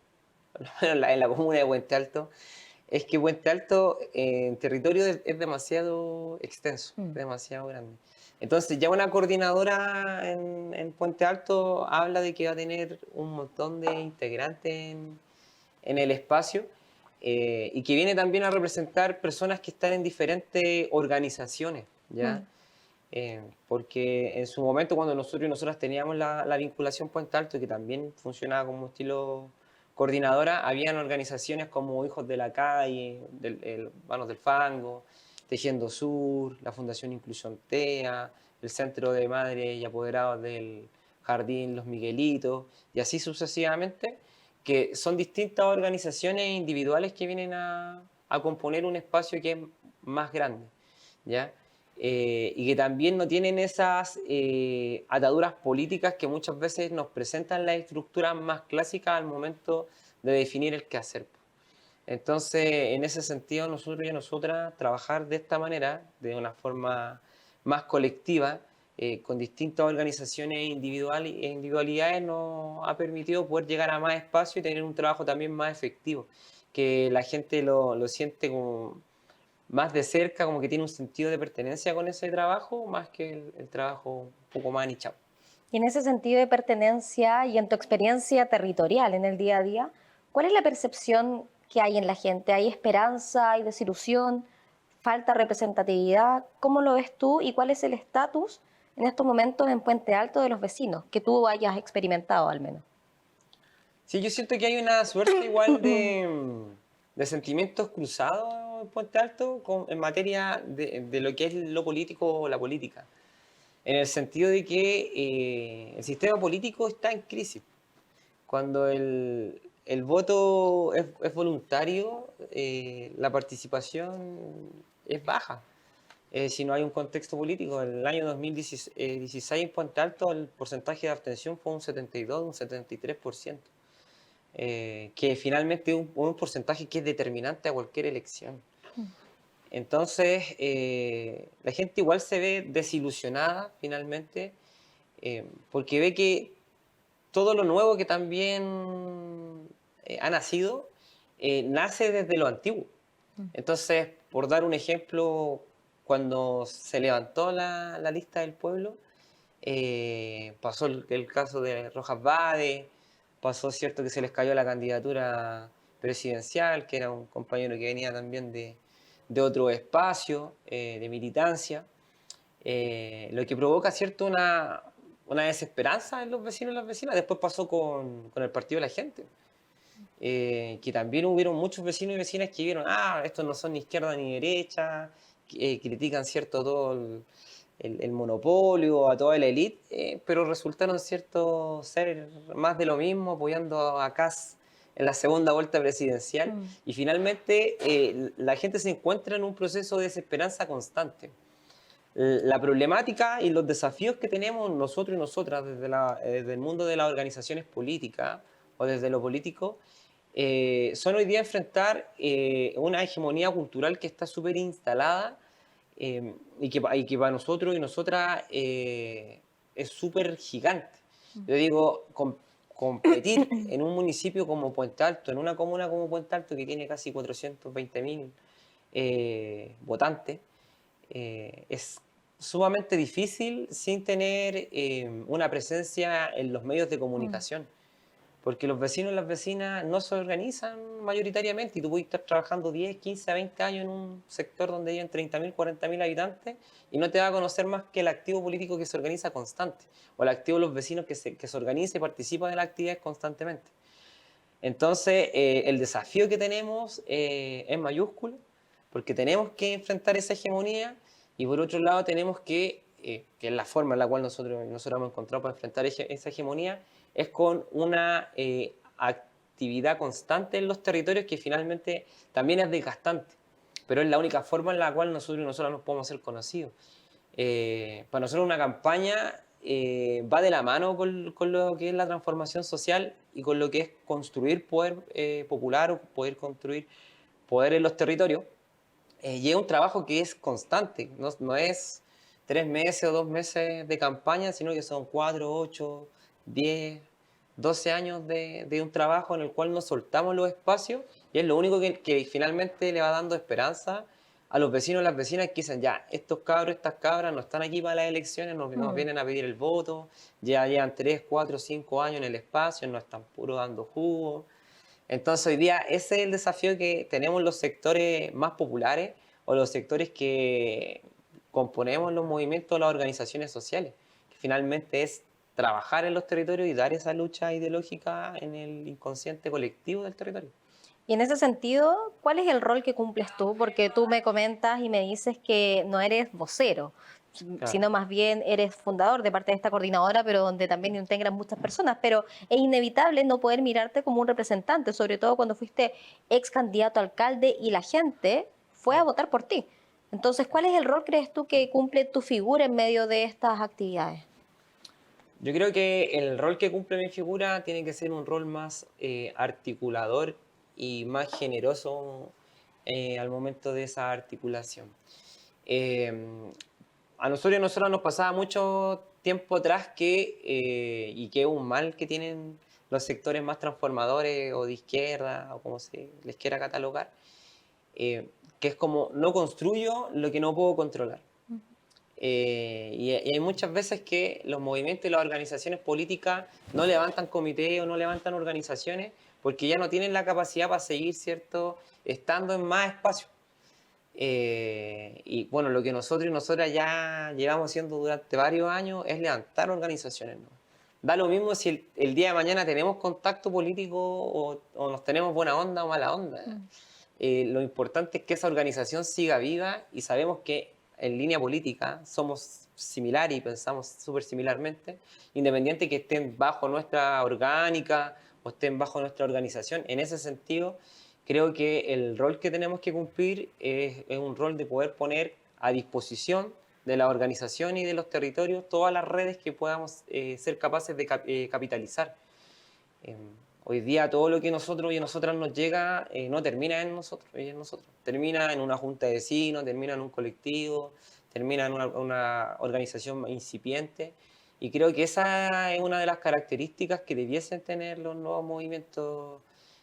por lo menos en la comuna de Puente Alto es que Puente Alto en territorio es demasiado extenso, Mm. demasiado grande. Entonces ya una coordinadora en Puente Alto habla de que va a tener un montón de integrantes en el espacio y que viene también a representar personas que están en diferentes organizaciones, ¿ya? Mm. Porque en su momento cuando nosotros y nosotras teníamos la vinculación Puente Alto, que también funcionaba como estilo coordinadora, habían organizaciones como Hijos de la Calle, Manos del Fango, Tejiendo Sur, la Fundación Inclusión TEA, el Centro de Madres y Apoderados del Jardín Los Miguelitos, y así sucesivamente, que son distintas organizaciones individuales que vienen a componer un espacio que es más grande, ¿ya? Y que también no tienen esas ataduras políticas que muchas veces nos presentan las estructuras más clásicas al momento de definir el quehacer. Entonces, en ese sentido, nosotros y nosotras trabajar de esta manera, de una forma más colectiva, con distintas organizaciones e individualidades, nos ha permitido poder llegar a más espacio y tener un trabajo también más efectivo, que la gente lo siente como más de cerca, como que tiene un sentido de pertenencia con ese trabajo, más que el trabajo un poco más nichado. Y en ese sentido de pertenencia y en tu experiencia territorial en el día a día, ¿cuál es la percepción que hay en la gente? ¿Hay esperanza, hay desilusión, falta representatividad? ¿Cómo lo ves tú y cuál es el estatus en estos momentos en Puente Alto de los vecinos, que tú hayas experimentado al menos? Sí, yo siento que hay una suerte igual de sentimientos cruzados en Puente Alto en materia de lo que es lo político o la política, en el sentido de que el sistema político está en crisis. Cuando el voto es voluntario, la participación es baja. Si no hay un contexto político, en el año 2016 en Puente Alto el porcentaje de abstención fue un 72, un 73%, que finalmente es un porcentaje que es determinante a cualquier elección. Entonces, la gente igual se ve desilusionada finalmente, porque ve que todo lo nuevo que también ha nacido, nace desde lo antiguo. Entonces, por dar un ejemplo, cuando se levantó la lista del pueblo, pasó el caso de Rojas Vade, pasó cierto que se les cayó la candidatura presidencial, que era un compañero que venía también de otro espacio, de militancia, lo que provoca cierto una desesperanza en los vecinos y las vecinas. Después pasó con el Partido de la Gente, que también hubieron muchos vecinos y vecinas que vieron, estos no son ni izquierda ni derecha, critican cierto todo el monopolio, a toda la élite, pero resultaron cierto ser más de lo mismo, apoyando a Kast en la segunda vuelta presidencial y finalmente la gente se encuentra en un proceso de desesperanza constante. La problemática y los desafíos que tenemos nosotros y nosotras desde el mundo de las organizaciones políticas o desde lo político son hoy día enfrentar una hegemonía cultural que está súper instalada y que para nosotros y nosotras es súper gigante. Yo digo, competir en un municipio como Puente Alto, en una comuna como Puente Alto que tiene casi 420.000 votantes, es sumamente difícil sin tener una presencia en los medios de comunicación. Porque los vecinos y las vecinas no se organizan mayoritariamente y tú puedes estar trabajando 10, 15, 20 años en un sector donde viven 30.000, 40.000 habitantes y no te va a conocer más que el activo político que se organiza constante o el activo de los vecinos que se organiza y participa de las actividades constantemente. Entonces, el desafío que tenemos es mayúsculo porque tenemos que enfrentar esa hegemonía y por otro lado tenemos que es la forma en la cual nosotros hemos encontrado para enfrentar esa hegemonía, es con una actividad constante en los territorios que finalmente también es desgastante, pero es la única forma en la cual nosotros y nosotras nos podemos hacer conocidos. Para nosotros una campaña va de la mano con lo que es la transformación social y con lo que es construir poder popular o poder construir poder en los territorios. Y es un trabajo que es constante, no es 3 meses o 2 meses de campaña, sino que son 4, 8, 10, 12 años de un trabajo en el cual nos soltamos los espacios y es lo único que finalmente le va dando esperanza a los vecinos y las vecinas que dicen, ya, estos cabros, estas cabras no están aquí para las elecciones, nos vienen a pedir el voto, ya llevan 3, 4, 5 años en el espacio, no están puro dando jugo. Entonces hoy día ese es el desafío que tenemos los sectores más populares o los sectores que componemos los movimientos o las organizaciones sociales, que finalmente es trabajar en los territorios y dar esa lucha ideológica en el inconsciente colectivo del territorio. Y en ese sentido, ¿cuál es el rol que cumples tú? Porque tú me comentas y me dices que no eres vocero, Claro. sino más bien eres fundador de parte de esta coordinadora, pero donde también integran muchas personas. Pero es inevitable no poder mirarte como un representante, sobre todo cuando fuiste ex candidato a alcalde y la gente fue a votar por ti. Entonces, ¿cuál es el rol, crees tú, que cumple tu figura en medio de estas actividades? Yo creo que el rol que cumple mi figura tiene que ser un rol más articulador y más generoso al momento de esa articulación. Eh, a nosotros y a nosotras nos pasaba mucho tiempo atrás y que es un mal que tienen los sectores más transformadores o de izquierda o como se les quiera catalogar, que es como no construyo lo que no puedo controlar. Y hay muchas veces que los movimientos y las organizaciones políticas no levantan comités o no levantan organizaciones porque ya no tienen la capacidad para seguir, ¿cierto?, estando en más espacios. Y bueno, lo que nosotros y nosotras ya llevamos haciendo durante varios años es levantar organizaciones, ¿no? Da lo mismo si el día de mañana tenemos contacto político o nos tenemos buena onda o mala onda. Lo importante es que esa organización siga viva y sabemos que en línea política somos similares y pensamos súper similarmente, independiente que estén bajo nuestra orgánica o estén bajo nuestra organización. En ese sentido, creo que el rol que tenemos que cumplir es un rol de poder poner a disposición de la organización y de los territorios todas las redes que podamos ser capaces de capitalizar. Eh, Hoy día todo lo que nosotros y a nosotras nos llega no termina en nosotros y en nosotros. Termina en una junta de vecinos, termina en un colectivo, termina en una organización incipiente. Y creo que esa es una de las características que debiesen tener los nuevos movimientos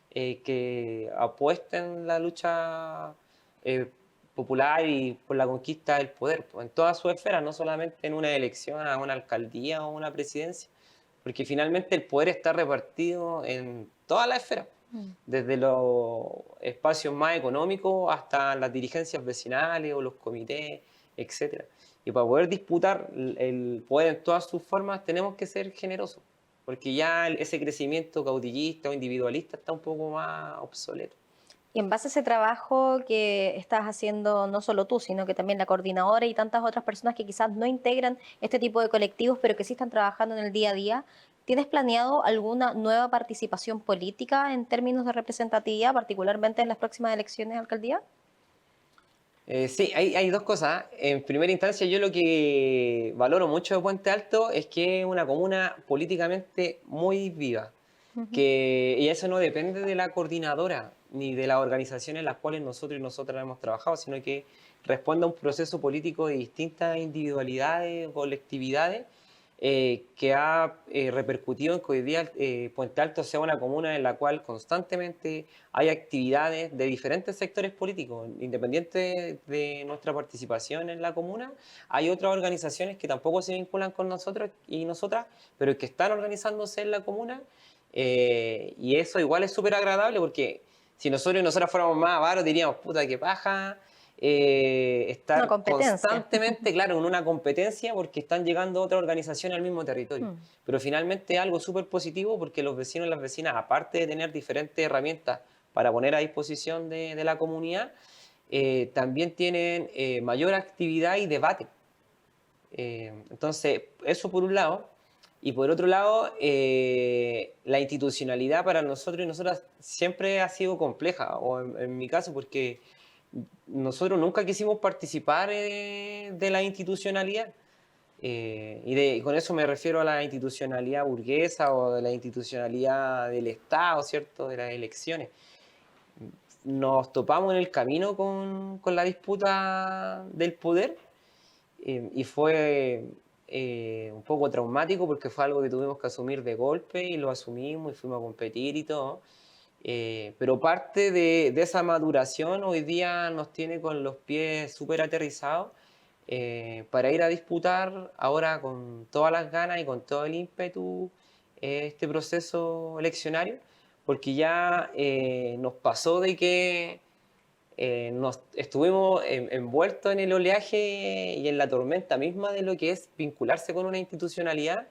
que apuesten la lucha eh, popular y por la conquista del poder, pues, en todas sus esferas, no solamente en una elección a una alcaldía o una presidencia, porque finalmente el poder está repartido en toda la esfera, desde los espacios más económicos hasta las dirigencias vecinales o los comités, etcétera. Y para poder disputar el poder en todas sus formas tenemos que ser generosos, porque ya ese crecimiento caudillista o individualista está un poco más obsoleto. Y en base a ese trabajo que estás haciendo no solo tú, sino que también la coordinadora y tantas otras personas que quizás no integran este tipo de colectivos, pero que sí están trabajando en el día a día, ¿Tienes planeado alguna nueva participación política en términos de representatividad, particularmente en las próximas elecciones de alcaldía? Sí, hay dos cosas. En primera instancia, yo lo que valoro mucho de Puente Alto es que es una comuna políticamente muy viva. Ujú. Y eso no depende de la coordinadora ni de las organizaciones en las cuales nosotros y nosotras hemos trabajado, sino que responde a un proceso político de distintas individualidades, colectividades, que ha repercutido en que hoy día Puente Alto sea una comuna en la cual constantemente hay actividades de diferentes sectores políticos. Independiente de nuestra participación en la comuna, hay otras organizaciones que tampoco se vinculan con nosotros y nosotras, pero que están organizándose en la comuna, y eso igual es súper agradable porque si nosotros y nosotras fuéramos más avaros diríamos, puta, qué paja, Una estar competencia. constantemente, claro, en una competencia porque están llegando otras organizaciones al mismo territorio. Mm. Pero finalmente es algo súper positivo porque los vecinos y las vecinas, aparte de tener diferentes herramientas para poner a disposición de la comunidad, también tienen mayor actividad y debate. Entonces, eso por un lado. Y por otro lado, la institucionalidad para nosotros y nosotras siempre ha sido compleja, o en mi caso, porque nosotros nunca quisimos participar de la institucionalidad. Y con eso me refiero a la institucionalidad burguesa o de la institucionalidad del Estado, ¿cierto? De las elecciones. Nos topamos en el camino con la disputa del poder, y fue un poco traumático porque fue algo que tuvimos que asumir de golpe y lo asumimos y fuimos a competir y todo. Pero parte de esa maduración hoy día nos tiene con los pies súper aterrizados, para ir a disputar ahora con todas las ganas y con todo el ímpetu este proceso eleccionario, porque ya nos pasó de que nos estuvimos envueltos en el oleaje y en la tormenta misma de lo que es vincularse con una institucionalidad,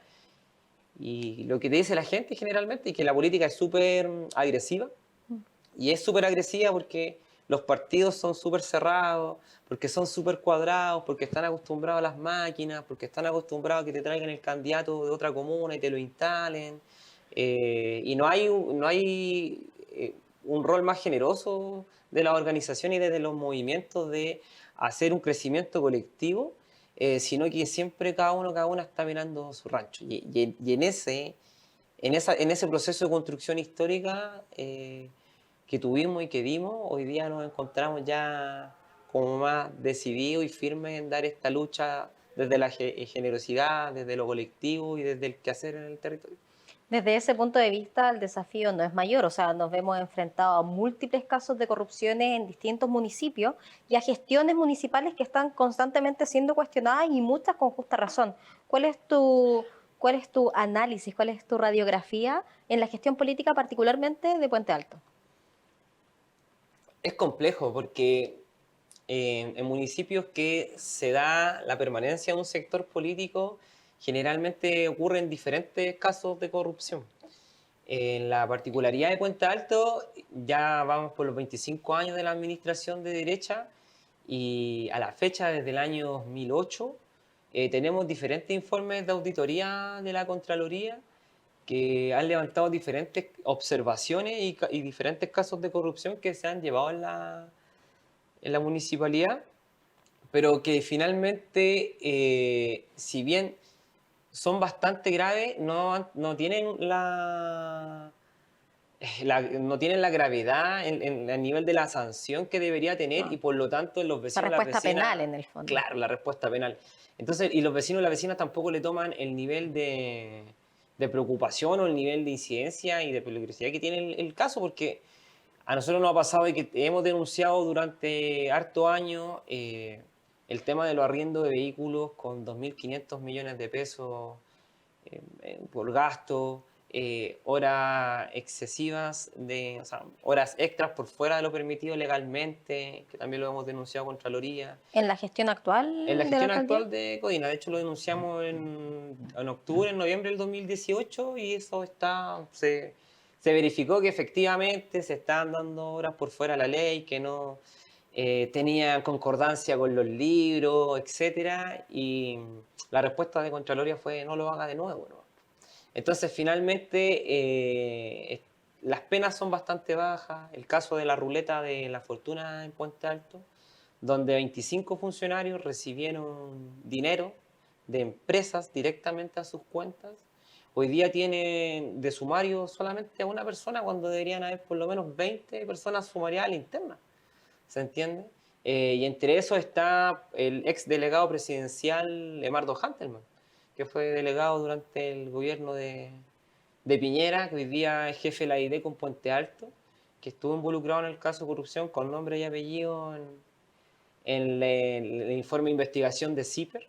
y lo que te dice la gente generalmente es que la política es súper agresiva, y es súper agresiva porque los partidos son súper cerrados, porque son súper cuadrados, porque están acostumbrados a las máquinas, porque están acostumbrados a que te traigan el candidato de otra comuna y te lo instalen. Y no hay un rol más generoso de la organización y desde los movimientos de hacer un crecimiento colectivo, sino que siempre cada una está mirando su rancho. Y en ese proceso de construcción histórica que tuvimos y que dimos, hoy día nos encontramos ya como más decididos y firmes en dar esta lucha desde la generosidad, desde lo colectivo y desde el quehacer en el territorio. Desde ese punto de vista, el desafío no es mayor, o sea, nos vemos enfrentados a múltiples casos de corrupciones en distintos municipios y a gestiones municipales que están constantemente siendo cuestionadas y muchas con justa razón. ¿Cuál es cuál es tu análisis, cuál es tu radiografía en la gestión política, particularmente de Puente Alto? Es complejo porque en municipios que se da la permanencia de un sector político, generalmente ocurren diferentes casos de corrupción. En la particularidad de Puente Alto, ya vamos por los 25 años de la administración de derecha, y a la fecha, desde el año 2008, tenemos diferentes informes de auditoría de la Contraloría que han levantado diferentes observaciones y diferentes casos de corrupción que se han llevado en la municipalidad, pero que finalmente, si bien son bastante graves, no tienen no tienen la gravedad a nivel de la sanción que debería tener, y Ah, por lo tanto los la vecinos y las respuesta penal, vecinas, en el fondo. claro, la respuesta penal. Entonces, y los vecinos y las vecinas tampoco le toman el nivel de preocupación o el nivel de incidencia y de peligrosidad que tiene el caso, porque a nosotros nos ha pasado de que hemos denunciado durante harto años el tema de los arriendos de vehículos con 2.500 millones de pesos por gasto, horas excesivas, o sea, horas extras por fuera de lo permitido legalmente, que también lo hemos denunciado contra Contraloría. ¿En la gestión En la actual de la gestión alcaldía? actual de Codina, de hecho lo denunciamos en octubre, en noviembre del 2018, y eso se verificó que efectivamente se estaban dando horas por fuera de la ley, que no tenían concordancia con los libros, etcétera, y la respuesta de Contraloría fue no lo haga de nuevo, ¿no? Entonces, finalmente, las penas son bastante bajas. El caso de la ruleta de la fortuna en Puente Alto, donde 25 funcionarios recibieron dinero de empresas directamente a sus cuentas. Hoy día tienen de sumario solamente a una persona cuando deberían haber por lo menos 20 personas sumariadas internas. ¿Se entiende? Y entre esos está el ex delegado presidencial Emardo Hantelman, que fue delegado durante el gobierno de Piñera, que hoy día es jefe de la ID con Puente Alto, que estuvo involucrado en el caso de corrupción con nombre y apellido en el informe de investigación de CIPER.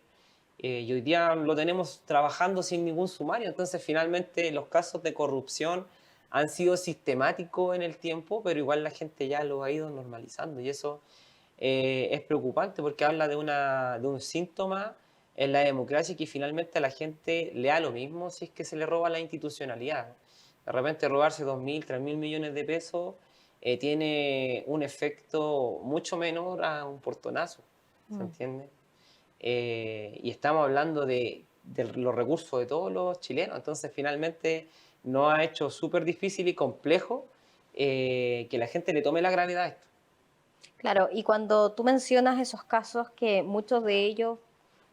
Y hoy día lo tenemos trabajando sin ningún sumario. Entonces, finalmente, los casos de corrupción han sido sistemáticos en el tiempo, pero igual la gente ya lo ha ido normalizando. Y eso es preocupante porque habla de un síntoma en la democracia que finalmente a la gente le da lo mismo si es que se le roba la institucionalidad. De repente robarse 2.000, 3.000 millones de pesos tiene un efecto mucho menor a un portonazo, ¿se Mm. entiende? Y estamos hablando de los recursos de todos los chilenos, entonces finalmente nos ha hecho súper difícil y complejo que la gente le tome la gravedad a esto. Claro, y cuando tú mencionas esos casos que muchos de ellos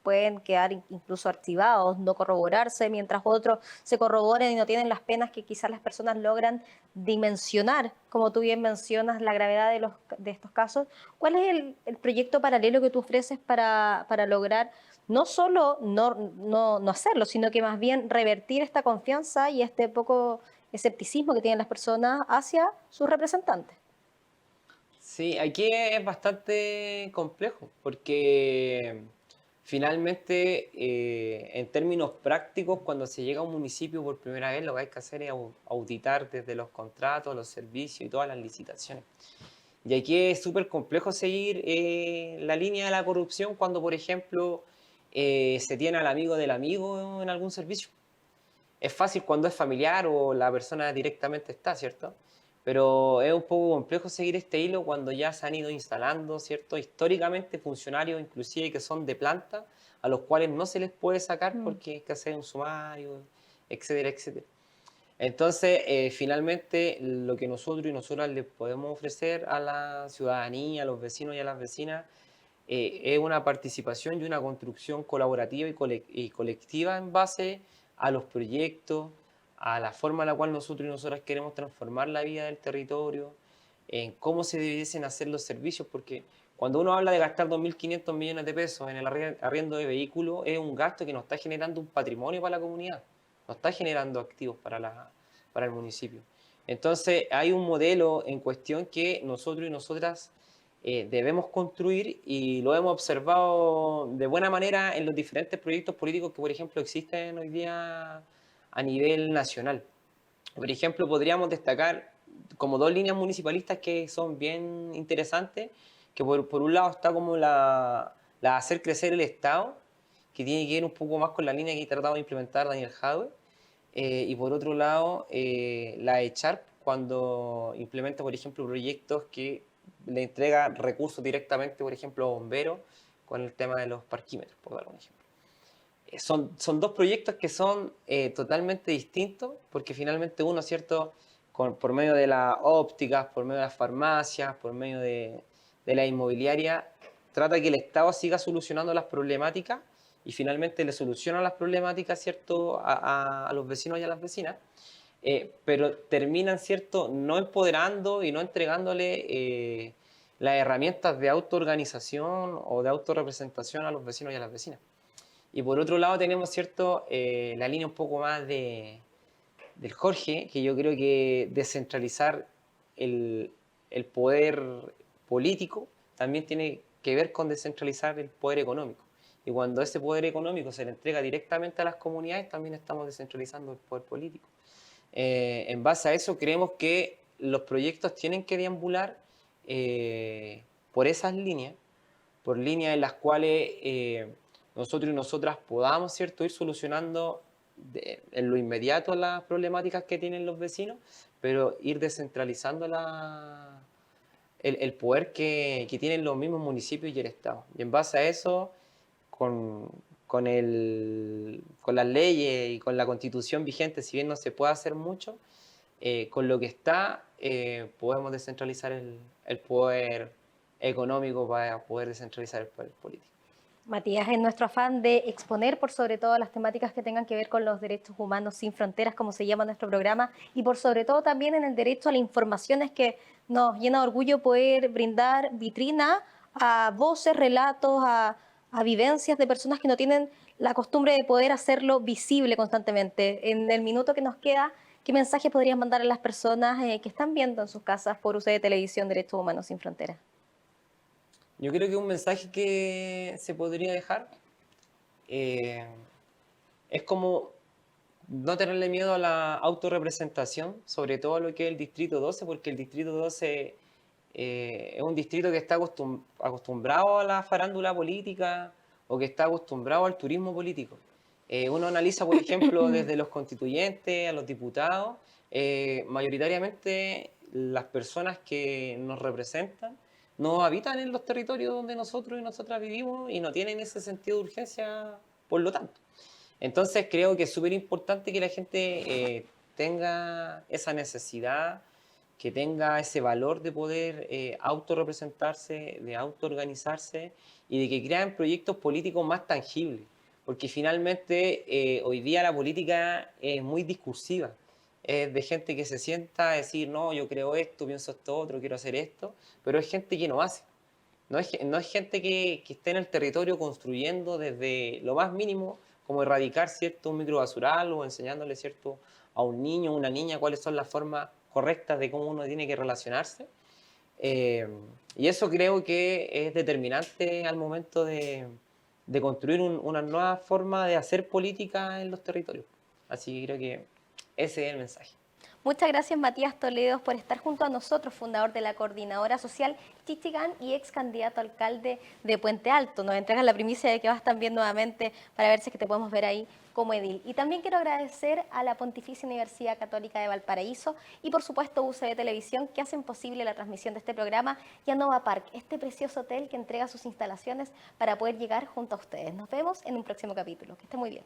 pueden quedar incluso archivados, no corroborarse, mientras otros se corroboren y no tienen las penas que quizás las personas logran dimensionar, como tú bien mencionas, la gravedad de estos casos. ¿Cuál es el proyecto paralelo que tú ofreces para lograr no solo no hacerlo, sino que más bien revertir esta confianza y este poco escepticismo que tienen las personas hacia sus representantes? Sí, aquí es bastante complejo porque finalmente, en términos prácticos, cuando se llega a un municipio por primera vez, lo que hay que hacer es auditar desde los contratos, los servicios y todas las licitaciones. Y aquí es súper complejo seguir la línea de la corrupción cuando, por ejemplo, se tiene al amigo del amigo en algún servicio. Es fácil cuando es familiar o la persona directamente está, ¿cierto? Pero es un poco complejo seguir este hilo cuando ya se han ido instalando, ¿cierto? Históricamente funcionarios inclusive que son de planta, a los cuales no se les puede sacar Mm. porque hay que hacer un sumario, etcétera, etcétera. Entonces, finalmente, lo que nosotros y nosotras les podemos ofrecer a la ciudadanía, a los vecinos y a las vecinas, es una participación y una construcción colaborativa y colectiva en base a los proyectos, a la forma en la cual nosotros y nosotras queremos transformar la vida del territorio, en cómo se debiesen hacer los servicios, porque cuando uno habla de gastar 2.500 millones de pesos en el arriendo de vehículos, es un gasto que nos está generando un patrimonio para la comunidad, nos está generando activos para el municipio. Entonces, hay un modelo en cuestión que nosotros y nosotras debemos construir y lo hemos observado de buena manera en los diferentes proyectos políticos que, por ejemplo, existen hoy día a nivel nacional. Por ejemplo, podríamos destacar como dos líneas municipalistas que son bien interesantes, que por un lado está como la hacer crecer el Estado, que tiene que ver un poco más con la línea que he tratado de implementar Daniel Jadwe, y por otro lado, la de Sharp, cuando implementa, por ejemplo, proyectos que le entrega recursos directamente, por ejemplo, a bomberos, con el tema de los parquímetros, por dar un ejemplo. Son dos proyectos que son totalmente distintos, porque finalmente uno, ¿cierto? Por medio de las ópticas, por medio de las farmacias, por medio de la inmobiliaria, trata que el Estado siga solucionando las problemáticas y finalmente le soluciona las problemáticas, ¿cierto? A los vecinos y a las vecinas, pero terminan, ¿cierto? No empoderando y no entregándole las herramientas de autoorganización o de autorrepresentación a los vecinos y a las vecinas. Y por otro lado tenemos, ¿cierto? La línea un poco más del Jorge, que yo creo que descentralizar el, el poder político también tiene que ver con descentralizar el poder económico. Y cuando ese poder económico se le entrega directamente a las comunidades, también estamos descentralizando el poder político. En base a eso, creemos que los proyectos tienen que deambular por esas líneas, por líneas en las cuales nosotros y nosotras podamos, ¿cierto?, ir solucionando en lo inmediato las problemáticas que tienen los vecinos, pero ir descentralizando el poder que tienen los mismos municipios y el Estado. Y en base a eso, con, con las leyes y con la constitución vigente, si bien no se puede hacer mucho, con lo que está, podemos descentralizar el poder económico para poder descentralizar el poder político. Matías, en nuestro afán de exponer por sobre todo las temáticas que tengan que ver con los derechos humanos sin fronteras, como se llama nuestro programa, y por sobre todo también en el derecho a la información, es que nos llena de orgullo poder brindar vitrina a voces, relatos, a vivencias de personas que no tienen la costumbre de poder hacerlo visible constantemente. En el minuto que nos queda, ¿qué mensaje podrías mandar a las personas que están viendo en sus casas por UCD Televisión Derechos Humanos sin Fronteras? Yo creo que un mensaje que se podría dejar eh, es como no tenerle miedo a la autorrepresentación, sobre todo lo que es el Distrito 12, porque el Distrito 12 es un distrito que está acostumbrado a la farándula política o que está acostumbrado al turismo político. Uno analiza, por ejemplo, desde los constituyentes a los diputados, mayoritariamente las personas que nos representan no habitan en los territorios donde nosotros y nosotras vivimos y no tienen ese sentido de urgencia, por lo tanto. Entonces creo que es súper importante que la gente tenga esa necesidad, que tenga ese valor de poder autorrepresentarse, de autoorganizarse y de que crean proyectos políticos más tangibles. Porque finalmente hoy día la política es muy discursiva. Es de gente que se sienta a decir, no, yo creo esto, pienso esto otro, quiero hacer esto, pero es gente que no hace. No es gente que esté en el territorio construyendo desde lo más mínimo, como erradicar cierto microbasural o enseñándole cierto a un niño o una niña cuáles son las formas correctas de cómo uno tiene que relacionarse. Eh, y eso creo que es determinante al momento de construir una nueva forma de hacer política en los territorios. Así que creo que ese es el mensaje. Muchas gracias, Matías Toledo, por estar junto a nosotros, fundador de la Coordinadora Social Chichigán y ex candidato a alcalde de Puente Alto. Nos entregas la primicia de que vas también nuevamente para ver si es que te podemos ver ahí como edil. Y también quiero agradecer a la Pontificia Universidad Católica de Valparaíso y, por supuesto, UCB Televisión, que hacen posible la transmisión de este programa, y a Nova Park, este precioso hotel que entrega sus instalaciones para poder llegar junto a ustedes. Nos vemos en un próximo capítulo. Que esté muy bien.